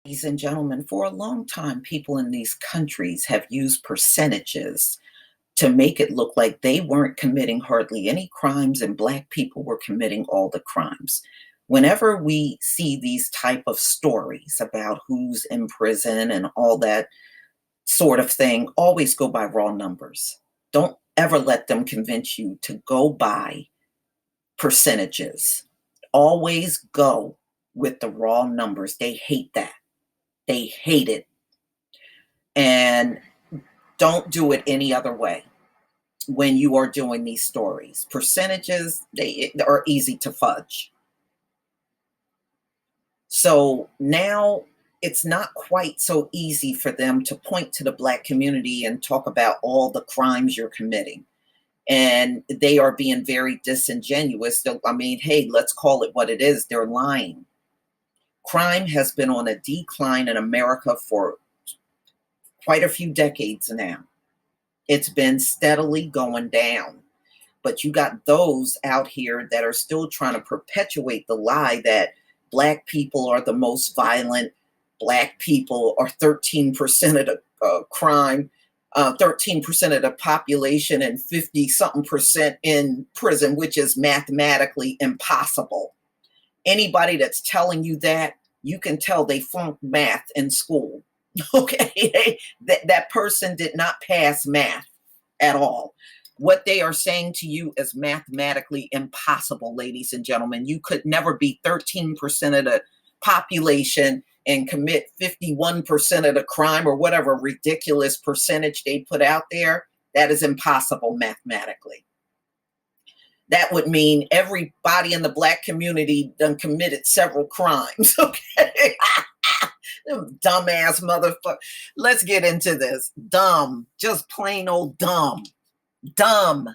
Ladies and gentlemen, for a long time, people in these countries have used percentages to make it look like they weren't committing hardly any crimes and Black people were committing all the crimes. Whenever we see these type of stories about who's in prison and all that sort of thing, always go by raw numbers. Don't ever let them convince you to go by percentages. Always go with the raw numbers. They hate that. They hate it. And don't do it any other way when you are doing these stories. Percentages, they are easy to fudge. So now it's not quite so easy for them to point to the Black community and talk about all the crimes you're committing. And they are being very disingenuous. I mean, hey, let's call it what it is. They're lying. Crime has been on a decline in America for quite a few decades now. It's been steadily going down. But you got those out here that are still trying to perpetuate the lie that Black people are the most violent. Black people are 13% of the crime, 13% of the population, and 50-something% in prison, which is mathematically impossible. Anybody that's telling you that, you can tell they flunked math in school. Okay, that person did not pass math at all. What they are saying to you is mathematically impossible, ladies and gentlemen. You could never be 13% of the population and commit 51% of the crime or whatever ridiculous percentage they put out there. That is impossible mathematically. That would mean everybody in the Black community done committed several crimes. Okay. Dumbass motherfucker. Let's get into this. Dumb. Just plain old dumb. Dumb.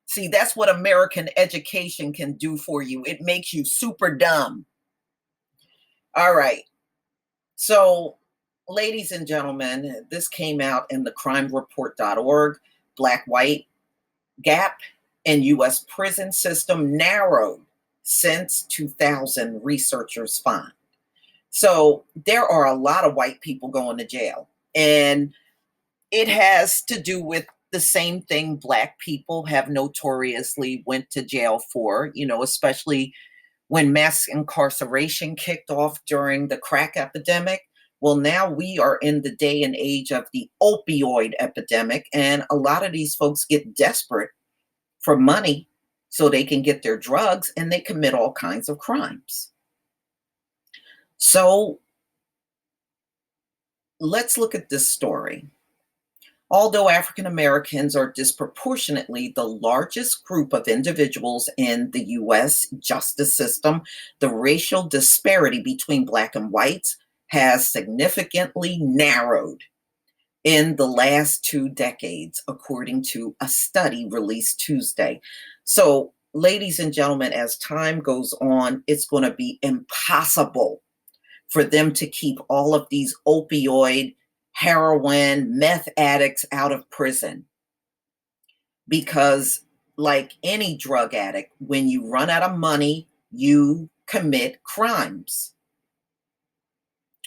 See, that's what American education can do for you. It makes you super dumb. All right. So, ladies and gentlemen, this came out in the crimereport.org. BlackWhite Gap and U.S. prison system narrowed since 2000, researchers find. So there are a lot of white people going to jail, and it has to do with the same thing Black people have notoriously went to jail for, especially when mass incarceration kicked off during the crack epidemic. Well, now we are in the day and age of the opioid epidemic, and a lot of these folks get desperate for money so they can get their drugs, and they commit all kinds of crimes. So let's look at this story. Although African Americans are disproportionately the largest group of individuals in the U.S. justice system, the racial disparity between Black and whites has significantly narrowed in the last 2 decades, according to a study released Tuesday. So, ladies and gentlemen, as time goes on, it's going to be impossible for them to keep all of these opioid, heroin, meth addicts out of prison. Because, like any drug addict, when you run out of money, you commit crimes.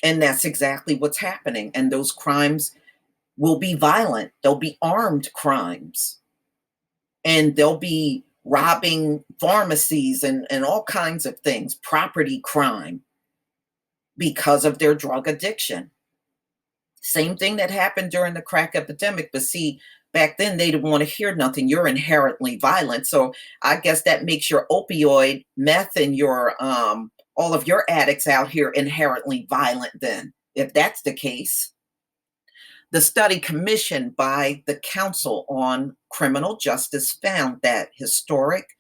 And that's exactly what's happening. And those crimes will be violent. They'll be armed crimes. And they'll be robbing pharmacies and all kinds of things, property crime, because of their drug addiction. Same thing that happened during the crack epidemic. But see, back then they didn't want to hear nothing. You're inherently violent. So I guess that makes your opioid, meth, and your all of your addicts out here inherently violent then, if that's the case. The study commissioned by the Council on Criminal Justice found that historic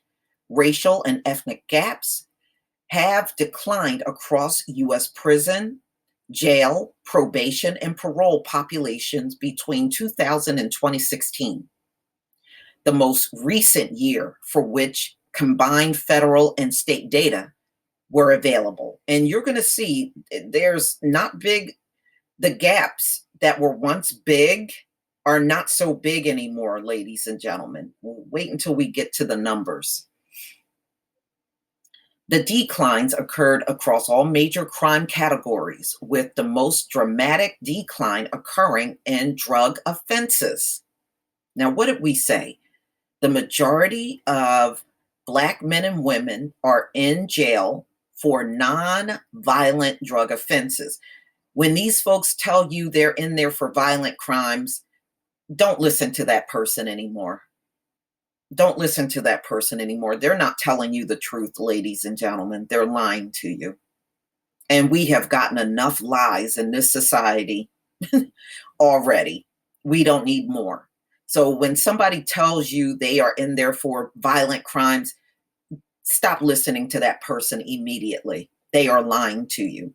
racial and ethnic gaps have declined across U.S. prison, jail, probation, and parole populations between 2000 and 2016, the most recent year for which combined federal and state data were available. And you're going to see there's not big, the gaps that were once big are not so big anymore, ladies and gentlemen. We'll wait until we get to the numbers. The declines occurred across all major crime categories, with the most dramatic decline occurring in drug offenses. Now, what did we say? The majority of Black men and women are in jail for non-violent drug offenses. When these folks tell you they're in there for violent crimes, don't listen to that person anymore. Don't listen to that person anymore. They're not telling you the truth, ladies and gentlemen. They're lying to you. And we have gotten enough lies in this society already. We don't need more. So when somebody tells you they are in there for violent crimes, stop listening to that person immediately. They are lying to you.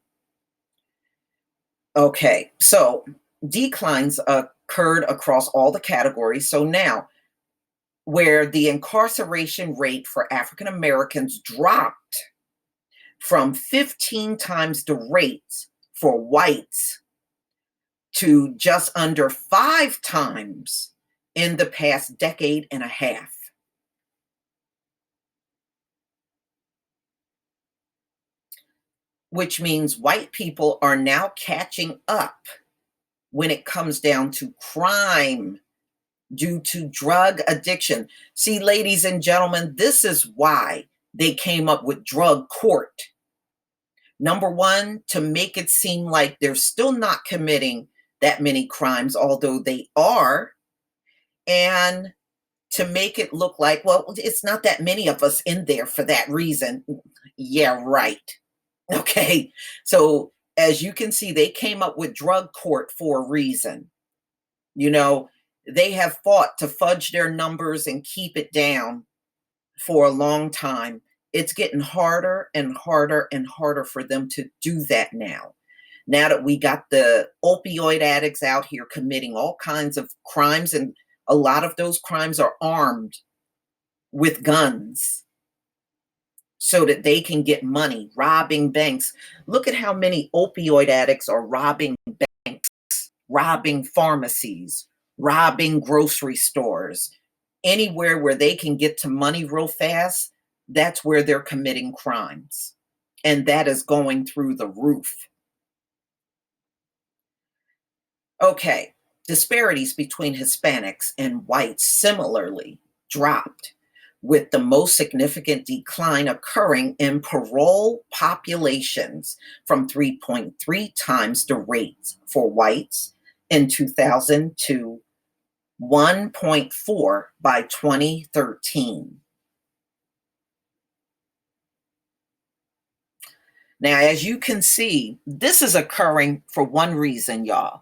Okay, so declines occurred across all the categories. So now, where the incarceration rate for African Americans dropped from 15 times the rate for whites to just under 5 times in the past decade and a half. Which means white people are now catching up when it comes down to crime due to drug addiction. See, ladies and gentlemen, this is why they came up with drug court. Number one, to make it seem like they're still not committing that many crimes, although they are, and to make it look like, well, it's not that many of us in there for that reason. Yeah, right. Okay. So as you can see, they came up with drug court for a reason. You know, they have fought to fudge their numbers and keep it down for a long time. It's getting harder and harder and harder for them to do that now. Now that we got the opioid addicts out here committing all kinds of crimes, and a lot of those crimes are armed with guns so that they can get money, robbing banks. Look at how many opioid addicts are robbing banks, robbing pharmacies, robbing grocery stores. Anywhere where they can get to money real fast, that's where they're committing crimes. And that is going through the roof. Okay, disparities between Hispanics and whites similarly dropped, with the most significant decline occurring in parole populations from 3.3 times the rate for whites in 2000 to 1.4 by 2013. Now, as you can see, this is occurring for one reason, y'all.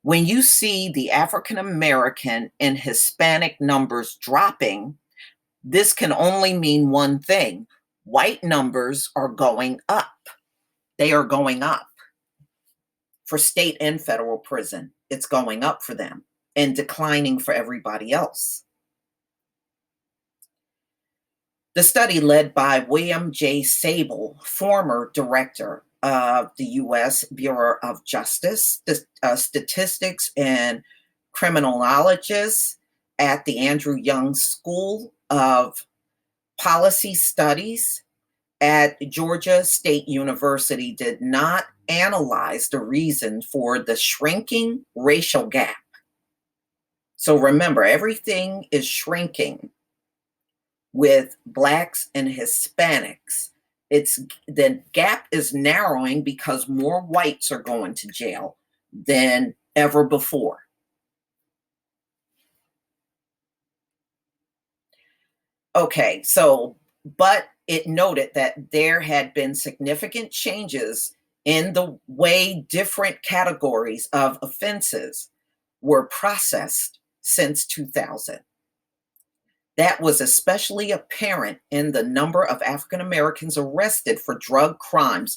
When you see the African American and Hispanic numbers dropping, this can only mean one thing. White numbers are going up. They are going up for state and federal prison. It's going up for them and declining for everybody else. The study, led by William J. Sable, former director of the U.S. Bureau of Justice, Statistics and Criminologist at the Andrew Young School of Policy Studies at Georgia State University, did not analyze the reason for the shrinking racial gap. So remember, everything is shrinking with Blacks and Hispanics. The gap is narrowing because more whites are going to jail than ever before. Okay, so, but it noted that there had been significant changes in the way different categories of offenses were processed since 2000. That was especially apparent in the number of African Americans arrested for drug crimes.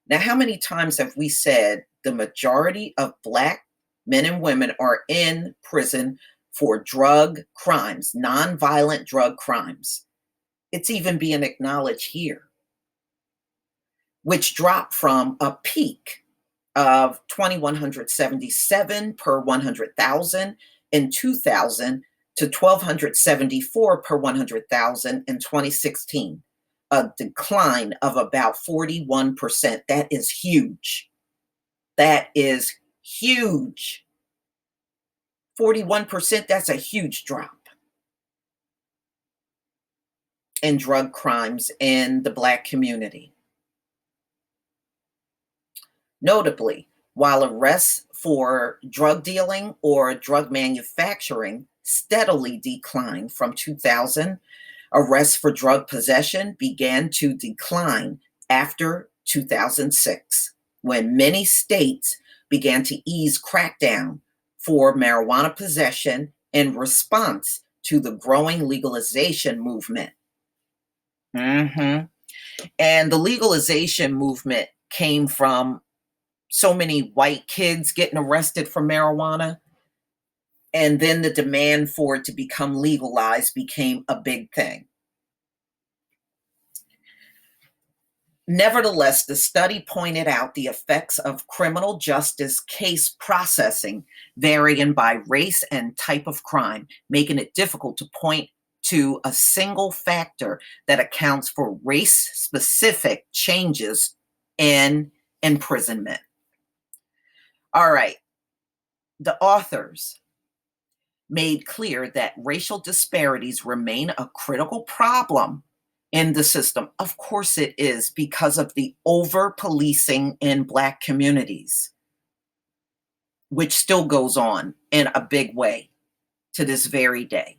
Now, how many times have we said the majority of Black men and women are in prison for drug crimes, nonviolent drug crimes? It's even being acknowledged here, which dropped from a peak of 2,177 per 100,000 in 2000 to 1,274 per 100,000 in 2016, a decline of about 41%. That is huge. That is huge. 41%, that's a huge drop in drug crimes in the Black community. Notably, while arrests for drug dealing or drug manufacturing steadily declined from 2000, arrests for drug possession began to decline after 2006, when many states began to ease crackdown for marijuana possession in response to the growing legalization movement. And the legalization movement came from so many white kids getting arrested for marijuana. And then the demand for it to become legalized became a big thing. Nevertheless, the study pointed out the effects of criminal justice case processing varying by race and type of crime, making it difficult to point to a single factor that accounts for race-specific changes in imprisonment. All right. The authors made clear that racial disparities remain a critical problem in the system. Of course it is, because of the over-policing in Black communities, which still goes on in a big way to this very day.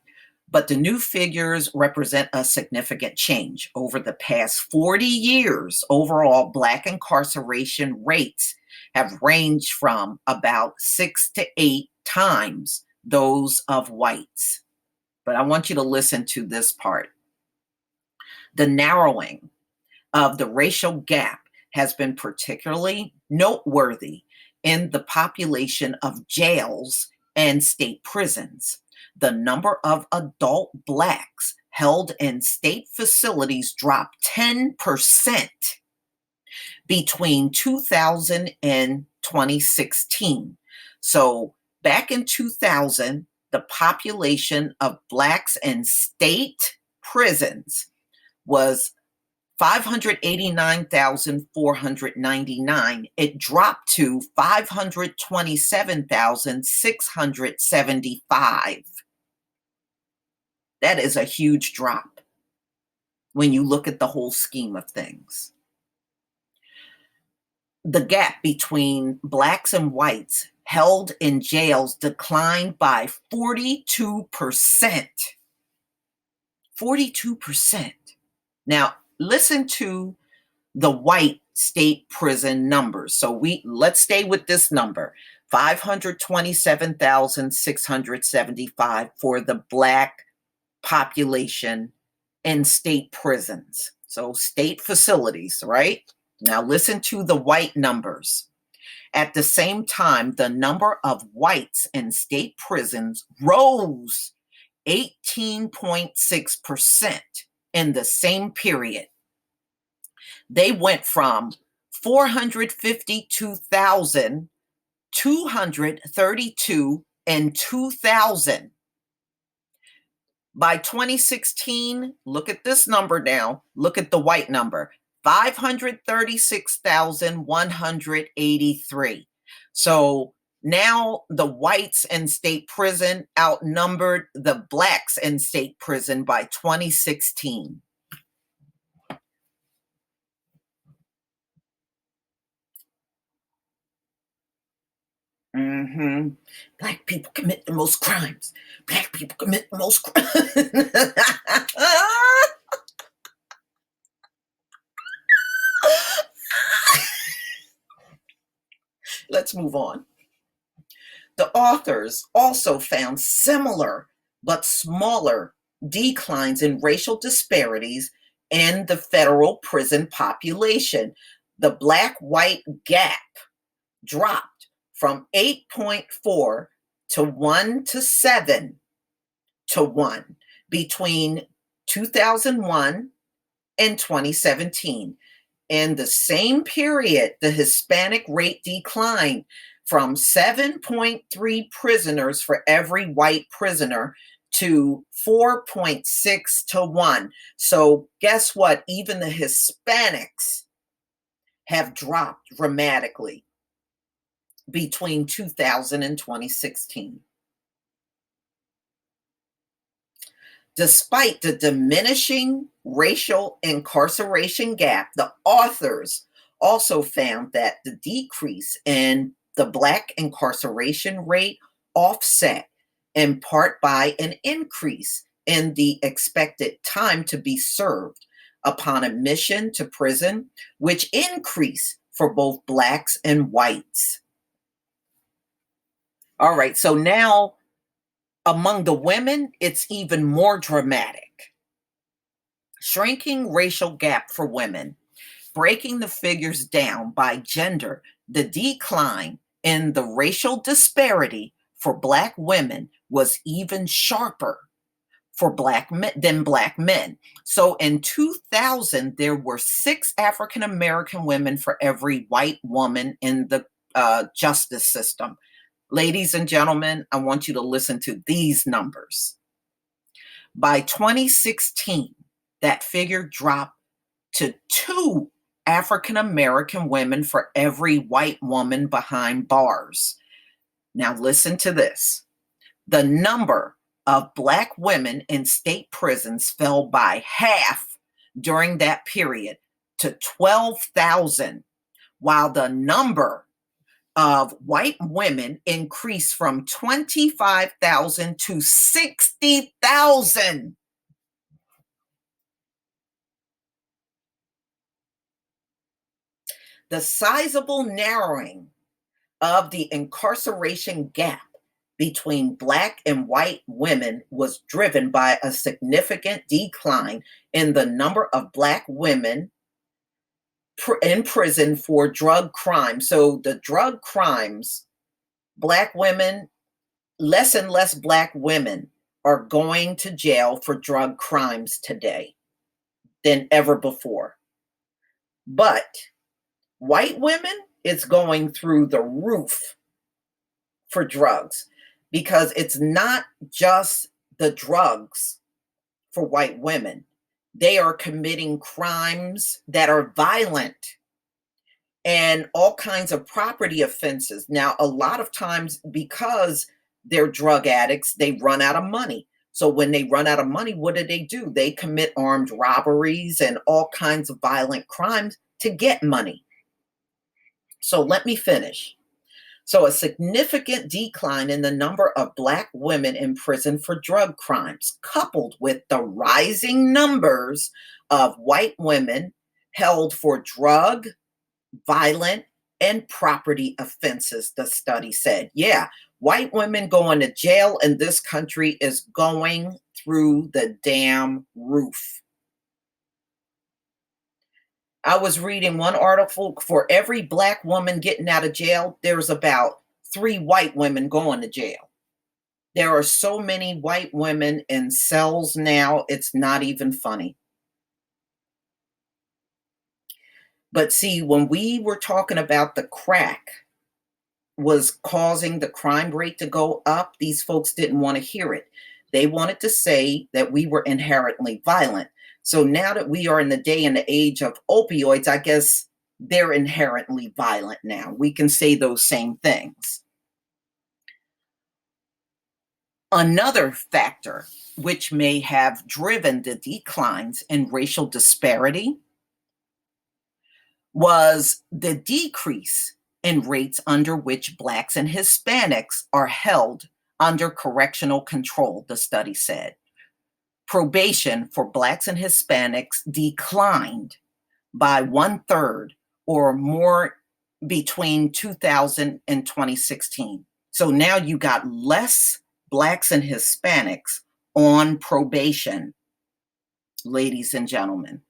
But the new figures represent a significant change. Over the past 40 years, overall Black incarceration rates have ranged from about 6 to 8 times those of whites. But I want you to listen to this part. The narrowing of the racial gap has been particularly noteworthy in the population of jails and state prisons. The number of adult Blacks held in state facilities dropped 10% between 2000 and 2016. So back in 2000, the population of Blacks in state prisons was 589,499. It dropped to 527,675. That is a huge drop when you look at the whole scheme of things. The gap between Blacks and whites held in jails declined by 42%. 42%. Now, listen to the white state prison numbers. So let's stay with this number, 527,675 for the Black population in state prisons. So state facilities, right? Now listen to the white numbers. At the same time, the number of whites in state prisons rose 18.6% in the same period. They went from 452,232 in 2000. By 2016, look at this number now. Look at the white number, 536,183. So now the whites in state prison outnumbered the Blacks in state prison by 2016. Black people commit the most crimes. Black people commit the most crimes. Let's move on. The authors also found similar but smaller declines in racial disparities in the federal prison population. The Black-White Gap dropped from 8.4 to 1 to 7 to 1 between 2001 and 2017. In the same period, the Hispanic rate declined from 7.3 prisoners for every white prisoner to 4.6 to 1. So guess what? Even the Hispanics have dropped dramatically between 2000 and 2016. Despite the diminishing racial incarceration gap, the authors also found that the decrease in the Black incarceration rate offset in part by an increase in the expected time to be served upon admission to prison, which increased for both Blacks and whites. All right, so now among the women, it's even more dramatic. Shrinking racial gap for women. Breaking the figures down by gender, the decline in the racial disparity for Black women was even sharper for Black men than Black men. So in 2000, there were 6 African American women for every white woman in the justice system. Ladies and gentlemen, I want you to listen to these numbers. By 2016, that figure dropped to 2 African American women for every white woman behind bars. Now listen to this. The number of Black women in state prisons fell by half during that period to 12,000, while the number of white women increased from 25,000 to 60,000. The sizable narrowing of the incarceration gap between Black and white women was driven by a significant decline in the number of Black women in prison for drug crimes. So the drug crimes, Black women, less and less Black women are going to jail for drug crimes today than ever before. But white women, it's going through the roof for drugs, because it's not just the drugs for white women. They are committing crimes that are violent and all kinds of property offenses. Now, a lot of times, because they're drug addicts, they run out of money. So when they run out of money, what do? They commit armed robberies and all kinds of violent crimes to get money. So let me finish. So a significant decline in the number of Black women in prison for drug crimes, coupled with the rising numbers of white women held for drug, violent, and property offenses, the study said. Yeah, white women going to jail in this country is going through the damn roof. I was reading one article, for every Black woman getting out of jail, there's about 3 white women going to jail. There are so many white women in cells now, it's not even funny. But see, when we were talking about the crack was causing the crime rate to go up, these folks didn't want to hear it. They wanted to say that we were inherently violent. So now that we are in the day and the age of opioids, I guess they're inherently violent now. We can say those same things. Another factor which may have driven the declines in racial disparity was the decrease in rates under which Blacks and Hispanics are held under correctional control, the study said. Probation for Blacks and Hispanics declined by 1/3 or more between 2000 and 2016. So now you got less Blacks and Hispanics on probation, ladies and gentlemen.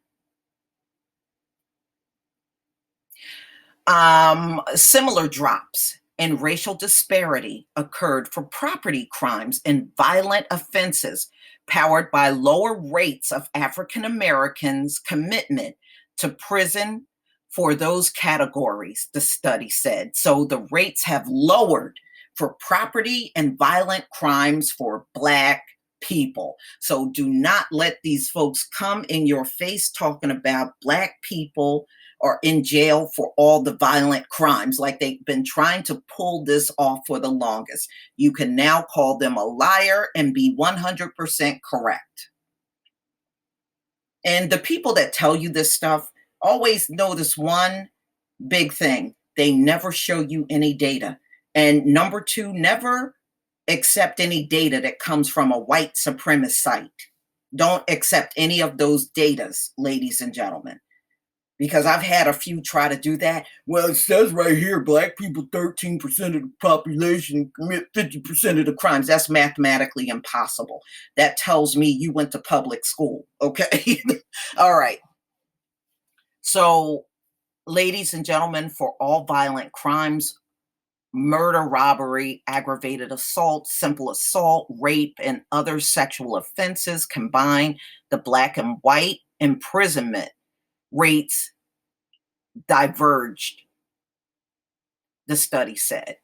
Similar drops in racial disparity occurred for property crimes and violent offenses, powered by lower rates of African Americans' commitment to prison for those categories, the study said. So the rates have lowered for property and violent crimes for Black people. So do not let these folks come in your face talking about Black people are in jail for all the violent crimes, like they've been trying to pull this off for the longest. You can now call them a liar and be 100% correct. And the people that tell you this stuff, always notice one big thing: they never show you any data. And number two, never accept any data that comes from a white supremacist site. Don't accept any of those datas, ladies and gentlemen, because I've had a few try to do that. Well, it says right here, Black people, 13% of the population, commit 50% of the crimes. That's mathematically impossible. That tells me you went to public school, okay? All right. So, ladies and gentlemen, for all violent crimes, murder, robbery, aggravated assault, simple assault, rape, and other sexual offenses combined, the Black and white imprisonment rates diverged, the study said.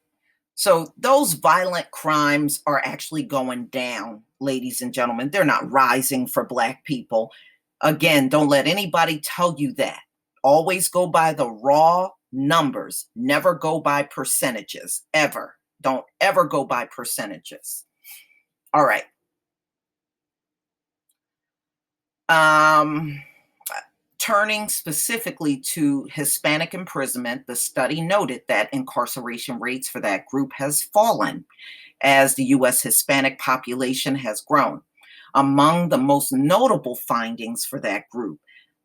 So those violent crimes are actually going down, ladies and gentlemen. They're not rising for Black people. Again, don't let anybody tell you that. Always go by the raw numbers. Never go by percentages, ever. Don't ever go by percentages. All right. Turning specifically to Hispanic imprisonment, the study noted that incarceration rates for that group has fallen as the U.S. Hispanic population has grown. Among the most notable findings for that group,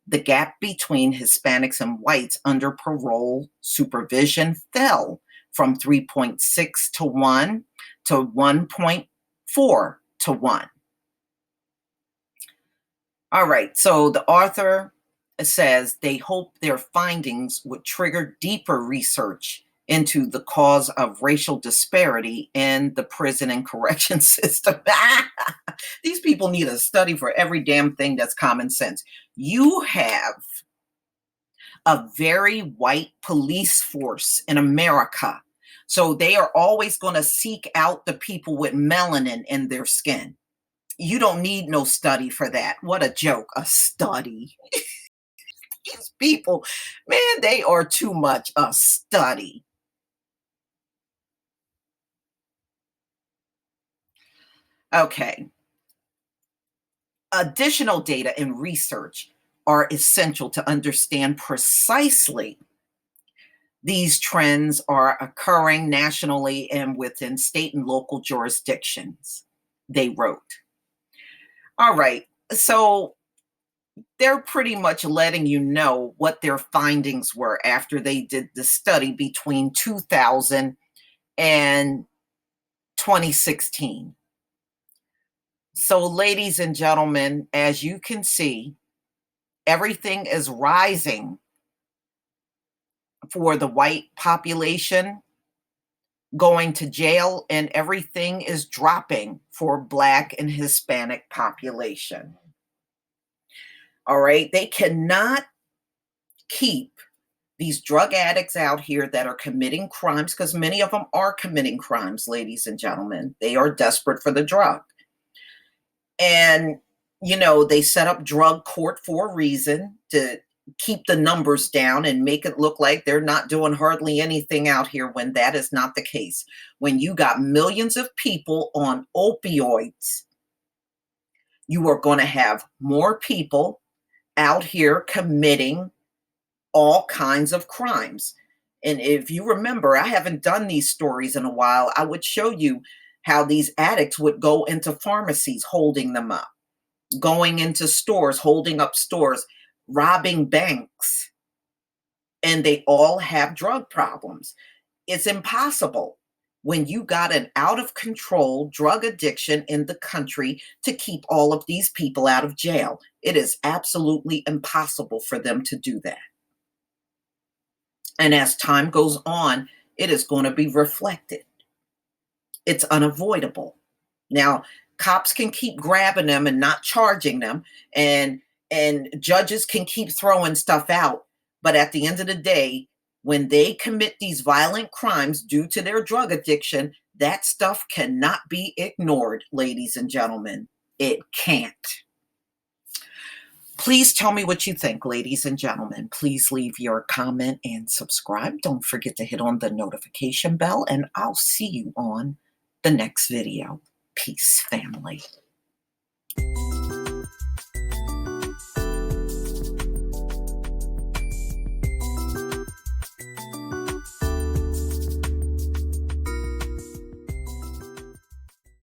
the gap between Hispanics and whites under parole supervision fell from 3.6 to 1 to 1.4 to 1. All right, so the author says they hope their findings would trigger deeper research into the cause of racial disparity in the prison and correction system. These people need a study for every damn thing that's common sense. You have a very white police force in America, so they are always going to seek out the people with melanin in their skin. You don't need no study for that. What a joke, a study. These people, man, they are too much a study. Okay. Additional data and research are essential to understand precisely these trends are occurring nationally and within state and local jurisdictions, they wrote. All right. So they're pretty much letting you know what their findings were after they did the study between 2000 and 2016. So, ladies and gentlemen, as you can see, everything is rising for the white population going to jail, and everything is dropping for Black and Hispanic population. All right, they cannot keep these drug addicts out here that are committing crimes, because many of them are committing crimes, ladies and gentlemen. They are desperate for the drug. And, you know, they set up drug court for a reason, to keep the numbers down and make it look like they're not doing hardly anything out here, when that is not the case. When you got millions of people on opioids, you are going to have more people out here committing all kinds of crimes. And if you remember, I haven't done these stories in a while. I would show you how these addicts would go into pharmacies holding them up, going into stores, holding up stores, robbing banks, and they all have drug problems. It's impossible when you got an out of control drug addiction in the country to keep all of these people out of jail. It is absolutely impossible for them to do that. And as time goes on, it is going to be reflected. It's unavoidable. Now, cops can keep grabbing them and not charging them, and judges can keep throwing stuff out. But at the end of the day, when they commit these violent crimes due to their drug addiction, that stuff cannot be ignored, ladies and gentlemen. It can't. Please tell me what you think, ladies and gentlemen. Please leave your comment and subscribe. Don't forget to hit on the notification bell, and I'll see you on the next video. Peace, family.